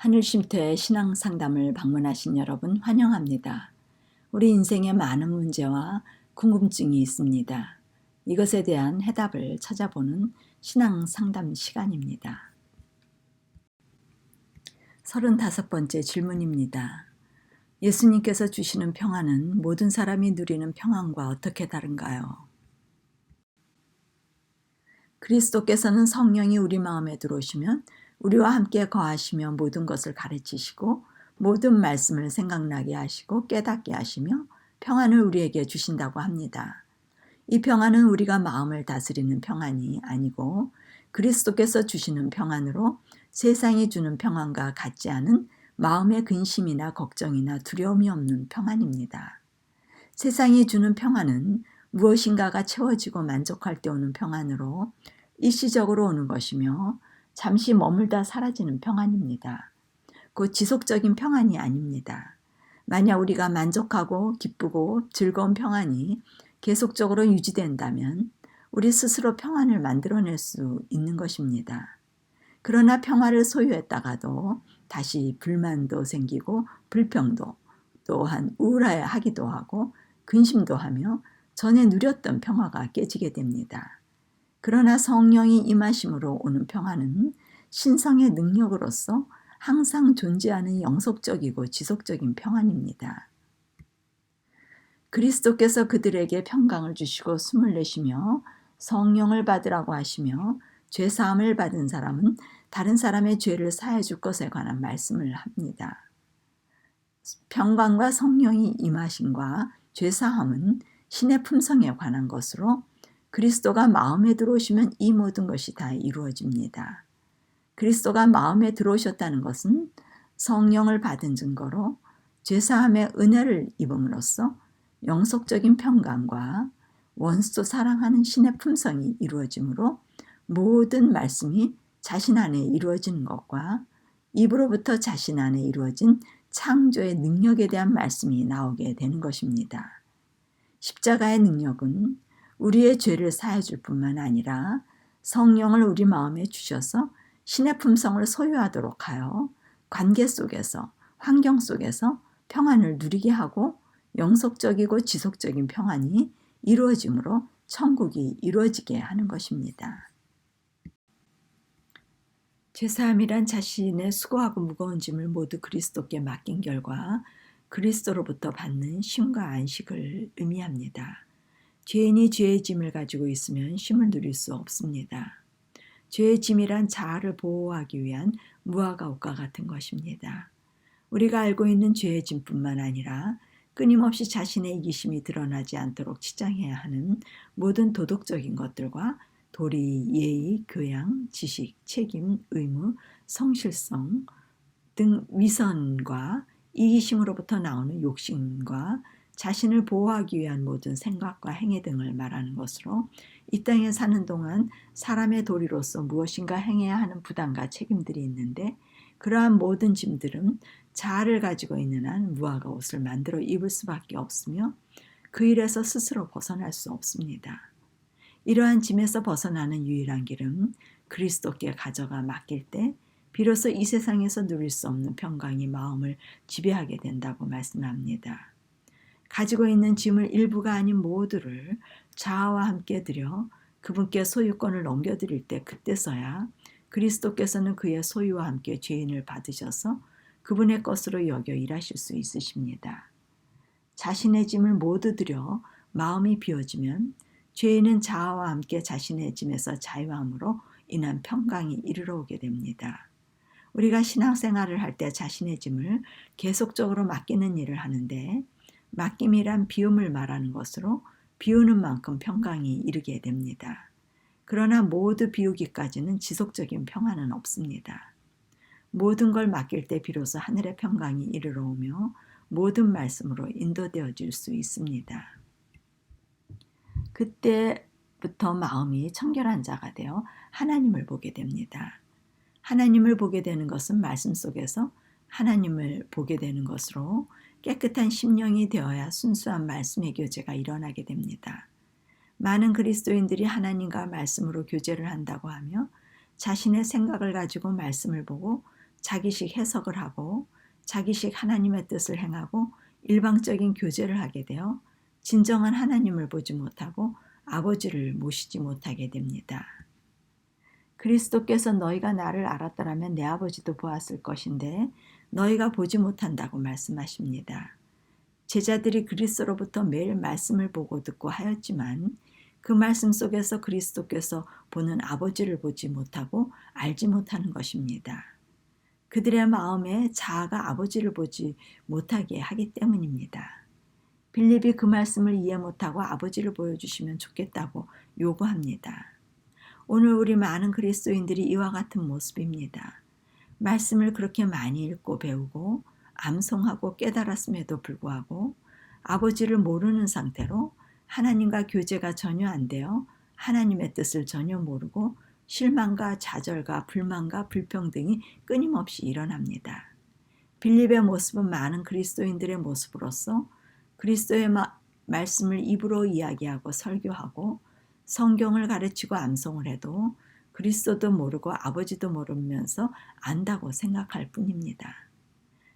하늘쉼터의 신앙 상담을 방문하신 여러분 환영합니다. 우리 인생에 많은 문제와 궁금증이 있습니다. 이것에 대한 해답을 찾아보는 신앙 상담 시간입니다. 35번째 질문입니다. 예수님께서 주시는 평안은 모든 사람이 누리는 평안과 어떻게 다른가요? 그리스도께서는 성령이 우리 마음에 들어오시면 우리와 함께 거하시며 모든 것을 가르치시고 모든 말씀을 생각나게 하시고 깨닫게 하시며 평안을 우리에게 주신다고 합니다. 이 평안은 우리가 마음을 다스리는 평안이 아니고 그리스도께서 주시는 평안으로 세상이 주는 평안과 같지 않은 마음의 근심이나 걱정이나 두려움이 없는 평안입니다. 세상이 주는 평안은 무엇인가가 채워지고 만족할 때 오는 평안으로 일시적으로 오는 것이며 잠시 머물다 사라지는 평안입니다. 곧 지속적인 평안이 아닙니다. 만약 우리가 만족하고 기쁘고 즐거운 평안이 계속적으로 유지된다면 우리 스스로 평안을 만들어낼 수 있는 것입니다. 그러나 평화를 소유했다가도 다시 불만도 생기고 불평도 또한 우울해하기도 하고 근심도 하며 전에 누렸던 평화가 깨지게 됩니다. 그러나 성령이 임하심으로 오는 평화는 신성의 능력으로서 항상 존재하는 영속적이고 지속적인 평안입니다. 그리스도께서 그들에게 평강을 주시고 숨을 내쉬며 성령을 받으라고 하시며 죄사함을 받은 사람은 다른 사람의 죄를 사해 줄 것에 관한 말씀을 합니다. 평강과 성령이 임하심과 죄사함은 신의 품성에 관한 것으로 그리스도가 마음에 들어오시면 이 모든 것이 다 이루어집니다. 그리스도가 마음에 들어오셨다는 것은 성령을 받은 증거로 죄사함의 은혜를 입음으로써 영속적인 평강과 원수 사랑하는 신의 품성이 이루어지므로 모든 말씀이 자신 안에 이루어지는 것과 입으로부터 자신 안에 이루어진 창조의 능력에 대한 말씀이 나오게 되는 것입니다. 십자가의 능력은 우리의 죄를 사해 줄 뿐만 아니라 성령을 우리 마음에 주셔서 신의 품성을 소유하도록 하여 관계 속에서 환경 속에서 평안을 누리게 하고 영속적이고 지속적인 평안이 이루어지므로 천국이 이루어지게 하는 것입니다. 죄사함이란 자신의 수고하고 무거운 짐을 모두 그리스도께 맡긴 결과 그리스도로부터 받는 쉼과 안식을 의미합니다. 죄인이 죄의 짐을 가지고 있으면 쉼을 누릴 수 없습니다. 죄의 짐이란 자아를 보호하기 위한 무화과옷과 같은 것입니다. 우리가 알고 있는 죄의 짐뿐만 아니라 끊임없이 자신의 이기심이 드러나지 않도록 치장해야 하는 모든 도덕적인 것들과 도리, 예의, 교양, 지식, 책임, 의무, 성실성 등 위선과 이기심으로부터 나오는 욕심과 자신을 보호하기 위한 모든 생각과 행위 등을 말하는 것으로 이 땅에 사는 동안 사람의 도리로서 무엇인가 행해야 하는 부담과 책임들이 있는데 그러한 모든 짐들은 자아를 가지고 있는 한 무화과 옷을 만들어 입을 수밖에 없으며 그 일에서 스스로 벗어날 수 없습니다. 이러한 짐에서 벗어나는 유일한 길은 그리스도께 가져가 맡길 때 비로소 이 세상에서 누릴 수 없는 평강이 마음을 지배하게 된다고 말씀합니다. 가지고 있는 짐을 일부가 아닌 모두를 자아와 함께 드려 그분께 소유권을 넘겨드릴 때 그때서야 그리스도께서는 그의 소유와 함께 죄인을 받으셔서 그분의 것으로 여겨 일하실 수 있으십니다. 자신의 짐을 모두 드려 마음이 비워지면 죄인은 자아와 함께 자신의 짐에서 자유함으로 인한 평강이 이르러 오게 됩니다. 우리가 신앙생활을 할 때 자신의 짐을 계속적으로 맡기는 일을 하는데 맡김이란 비움을 말하는 것으로 비우는 만큼 평강이 이르게 됩니다. 그러나 모두 비우기까지는 지속적인 평안은 없습니다. 모든 걸 맡길 때 비로소 하늘의 평강이 이르러 오며 모든 말씀으로 인도되어질 수 있습니다. 그때부터 마음이 청결한 자가 되어 하나님을 보게 됩니다. 하나님을 보게 되는 것은 말씀 속에서 하나님을 보게 되는 것으로 깨끗한 심령이 되어야 순수한 말씀의 교제가 일어나게 됩니다. 많은 그리스도인들이 하나님과 말씀으로 교제를 한다고 하며 자신의 생각을 가지고 말씀을 보고 자기식 해석을 하고 자기식 하나님의 뜻을 행하고 일방적인 교제를 하게 되어 진정한 하나님을 보지 못하고 아버지를 모시지 못하게 됩니다. 그리스도께서 너희가 나를 알았더라면 내 아버지도 보았을 것인데 너희가 보지 못한다고 말씀하십니다. 제자들이 그리스도로부터 매일 말씀을 보고 듣고 하였지만 그 말씀 속에서 그리스도께서 보는 아버지를 보지 못하고 알지 못하는 것입니다. 그들의 마음에 자아가 아버지를 보지 못하게 하기 때문입니다. 빌립이 그 말씀을 이해 못하고 아버지를 보여주시면 좋겠다고 요구합니다. 오늘 우리 많은 그리스도인들이 이와 같은 모습입니다. 말씀을 그렇게 많이 읽고 배우고 암송하고 깨달았음에도 불구하고 아버지를 모르는 상태로 하나님과 교제가 전혀 안 되어 하나님의 뜻을 전혀 모르고 실망과 좌절과 불만과 불평등이 끊임없이 일어납니다. 빌립의 모습은 많은 그리스도인들의 모습으로서 그리스도의 말씀을 입으로 이야기하고 설교하고 성경을 가르치고 암송을 해도 그리스도도 모르고 아버지도 모르면서 안다고 생각할 뿐입니다.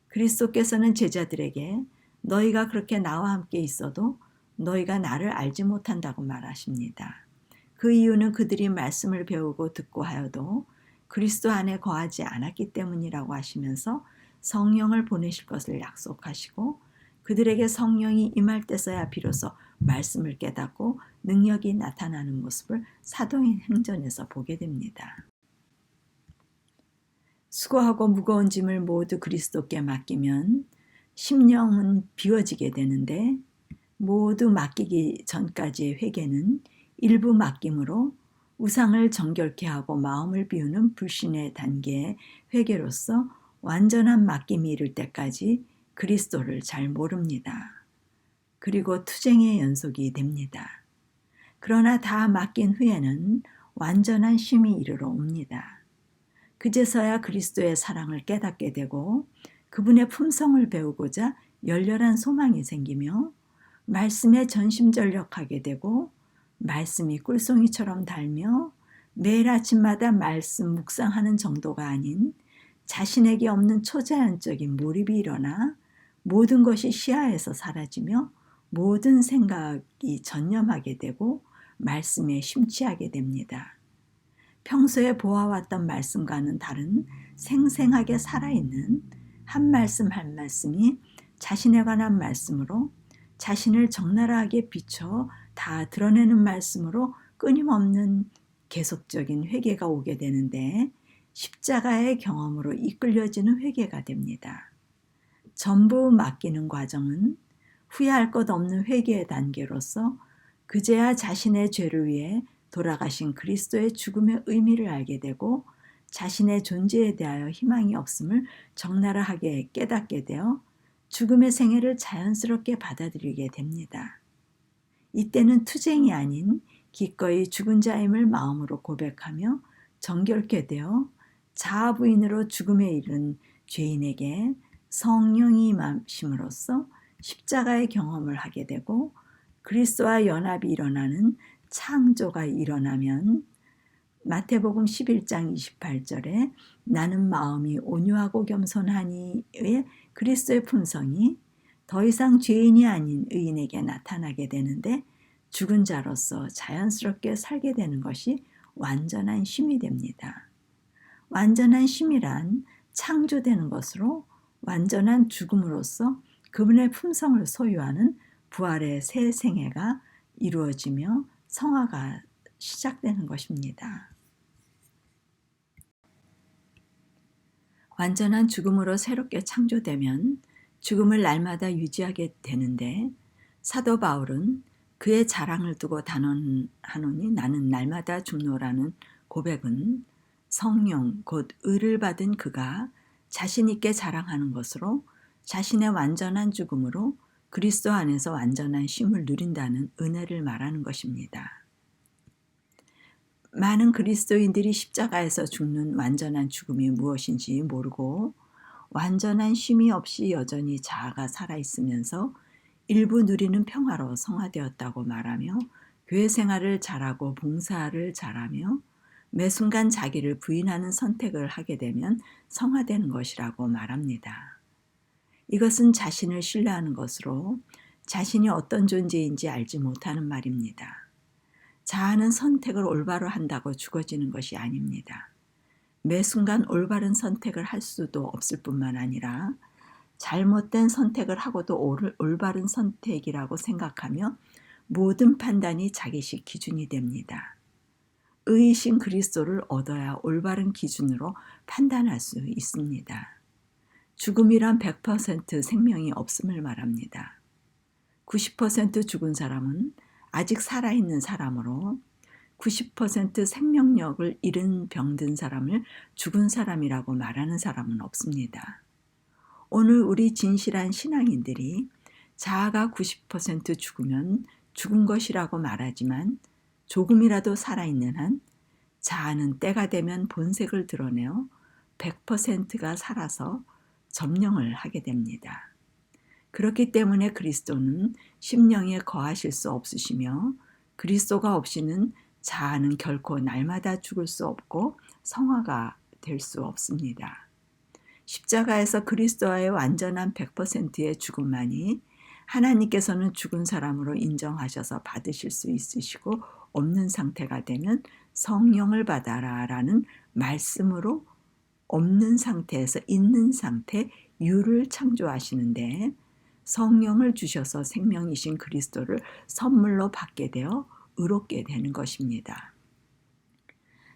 그리스도께서는 제자들에게 너희가 그렇게 나와 함께 있어도 너희가 나를 알지 못한다고 말하십니다. 그 이유는 그들이 말씀을 배우고 듣고 하여도 그리스도 안에 거하지 않았기 때문이라고 하시면서 성령을 보내실 것을 약속하시고 그들에게 성령이 임할 때서야 비로소 말씀을 깨닫고 능력이 나타나는 모습을 사도행 행전에서 보게 됩니다. 수고하고 무거운 짐을 모두 그리스도께 맡기면 심령은 비워지게 되는데 모두 맡기기 전까지의 회개는 일부 맡김으로 우상을 정결케 하고 마음을 비우는 불신의 단계의 회개로서 완전한 맡김이 이를 때까지 그리스도를 잘 모릅니다. 그리고 투쟁의 연속이 됩니다. 그러나 다 맡긴 후에는 완전한 쉼이 이르러 옵니다. 그제서야 그리스도의 사랑을 깨닫게 되고 그분의 품성을 배우고자 열렬한 소망이 생기며 말씀에 전심전력하게 되고 말씀이 꿀송이처럼 달며 매일 아침마다 말씀 묵상하는 정도가 아닌 자신에게 없는 초자연적인 몰입이 일어나 모든 것이 시야에서 사라지며 모든 생각이 전념하게 되고 말씀에 심취하게 됩니다. 평소에 보아왔던 말씀과는 다른 생생하게 살아있는 한 말씀 한 말씀이 자신에 관한 말씀으로 자신을 적나라하게 비춰 다 드러내는 말씀으로 끊임없는 계속적인 회개가 오게 되는데 십자가의 경험으로 이끌려지는 회개가 됩니다. 전부 맡기는 과정은 후회할 것 없는 회개의 단계로서 그제야 자신의 죄를 위해 돌아가신 그리스도의 죽음의 의미를 알게 되고 자신의 존재에 대하여 희망이 없음을 적나라하게 깨닫게 되어 죽음의 생애를 자연스럽게 받아들이게 됩니다. 이때는 투쟁이 아닌 기꺼이 죽은 자임을 마음으로 고백하며 정결케 되어 자아 부인으로 죽음에 이른 죄인에게 성령이 임하심으로써 십자가의 경험을 하게 되고 그리스도와 연합이 일어나는 창조가 일어나면 마태복음 11장 28절에 나는 마음이 온유하고 겸손하니의 그리스도의 품성이 더 이상 죄인이 아닌 의인에게 나타나게 되는데 죽은 자로서 자연스럽게 살게 되는 것이 완전한 쉼이 됩니다. 완전한 쉼이란 창조되는 것으로 완전한 죽음으로써 그분의 품성을 소유하는 부활의 새 생애가 이루어지며 성화가 시작되는 것입니다. 완전한 죽음으로 새롭게 창조되면 죽음을 날마다 유지하게 되는데 사도 바울은 그의 자랑을 두고 단언하노니 나는 날마다 죽노라는 고백은 성령 곧 의를 받은 그가 자신 있게 자랑하는 것으로 자신의 완전한 죽음으로 그리스도 안에서 완전한 쉼을 누린다는 은혜를 말하는 것입니다. 많은 그리스도인들이 십자가에서 죽는 완전한 죽음이 무엇인지 모르고 완전한 쉼이 없이 여전히 자아가 살아있으면서 일부 누리는 평화로 성화되었다고 말하며 교회 생활을 잘하고 봉사를 잘하며 매 순간 자기를 부인하는 선택을 하게 되면 성화되는 것이라고 말합니다. 이것은 자신을 신뢰하는 것으로 자신이 어떤 존재인지 알지 못하는 말입니다. 자아는 선택을 올바로 한다고 죽어지는 것이 아닙니다. 매 순간 올바른 선택을 할 수도 없을 뿐만 아니라 잘못된 선택을 하고도 올바른 선택이라고 생각하며 모든 판단이 자기식 기준이 됩니다. 의이신 그리스도를 얻어야 올바른 기준으로 판단할 수 있습니다. 죽음이란 100% 생명이 없음을 말합니다. 90% 죽은 사람은 아직 살아있는 사람으로 90% 생명력을 잃은 병든 사람을 죽은 사람이라고 말하는 사람은 없습니다. 오늘 우리 진실한 신앙인들이 자아가 90% 죽으면 죽은 것이라고 말하지만 조금이라도 살아있는 한 자아는 때가 되면 본색을 드러내어 100%가 살아서 점령을 하게 됩니다. 그렇기 때문에 그리스도는 심령에 거하실 수 없으시며 그리스도가 없이는 자아는 결코 날마다 죽을 수 없고 성화가 될 수 없습니다. 십자가에서 그리스도와의 완전한 100%의 죽음만이 하나님께서는 죽은 사람으로 인정하셔서 받으실 수 있으시고 없는 상태가 되면 성령을 받아라 라는 말씀으로 없는 상태에서 있는 상태 유를 창조하시는데 성령을 주셔서 생명이신 그리스도를 선물로 받게 되어 의롭게 되는 것입니다.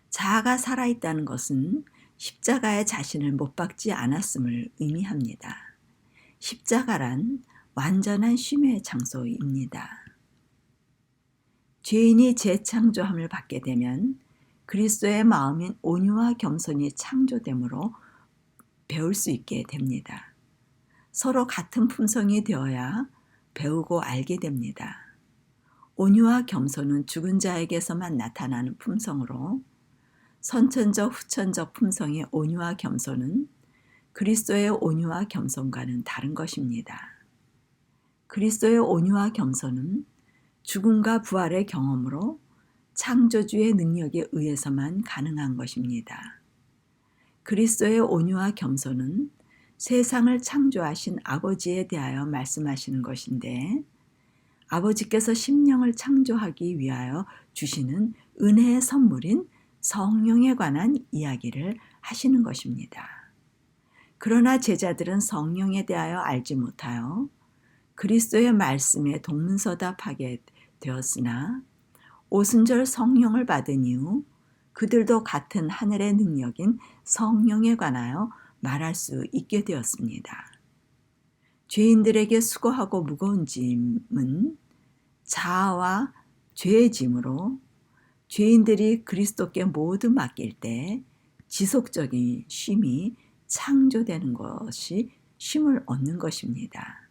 자아가 살아있다는 것은 십자가에 자신을 못 박지 않았음을 의미합니다. 십자가란 완전한 쉼의 장소입니다. 죄인이 재창조함을 받게 되면 그리스도의 마음인 온유와 겸손이 창조되므로 배울 수 있게 됩니다. 서로 같은 품성이 되어야 배우고 알게 됩니다. 온유와 겸손은 죽은 자에게서만 나타나는 품성으로 선천적 후천적 품성의 온유와 겸손은 그리스도의 온유와 겸손과는 다른 것입니다. 그리스도의 온유와 겸손은 죽음과 부활의 경험으로 창조주의 능력에 의해서만 가능한 것입니다. 그리스도의 온유와 겸손은 세상을 창조하신 아버지에 대하여 말씀하시는 것인데 아버지께서 심령을 창조하기 위하여 주시는 은혜의 선물인 성령에 관한 이야기를 하시는 것입니다. 그러나 제자들은 성령에 대하여 알지 못하여 그리스도의 말씀에 동문서답하게 되었으나 오순절 성령을 받은 이후 그들도 같은 하늘의 능력인 성령에 관하여 말할 수 있게 되었습니다. 죄인들에게 수고하고 무거운 짐은 자아와 죄의 짐으로 죄인들이 그리스도께 모두 맡길 때 지속적인 쉼이 창조되는 것이 쉼을 얻는 것입니다.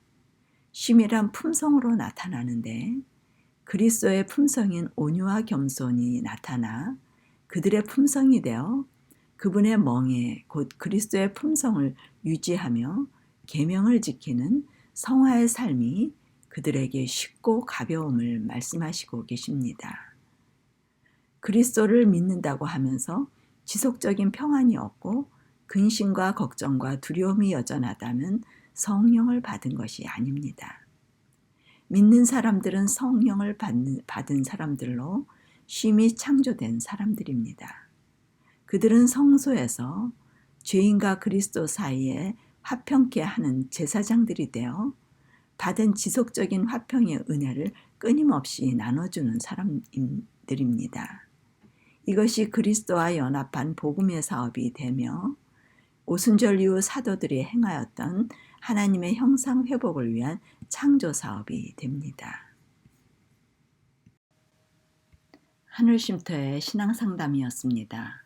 쉼이란 품성으로 나타나는데 그리스도의 품성인 온유와 겸손이 나타나 그들의 품성이 되어 그분의 멍에 곧 그리스도의 품성을 유지하며 계명을 지키는 성화의 삶이 그들에게 쉽고 가벼움을 말씀하시고 계십니다. 그리스도를 믿는다고 하면서 지속적인 평안이 없고 근심과 걱정과 두려움이 여전하다면 성령을 받은 것이 아닙니다. 믿는 사람들은 성령을 받은 사람들로 쉼이 창조된 사람들입니다. 그들은 성소에서 죄인과 그리스도 사이에 화평케 하는 제사장들이 되어 받은 지속적인 화평의 은혜를 끊임없이 나눠주는 사람들입니다. 이것이 그리스도와 연합한 복음의 사업이 되며 오순절 이후 사도들이 행하였던 하나님의 형상 회복을 위한 창조 사업이 됩니다. 하늘쉼터의 신앙상담이었습니다.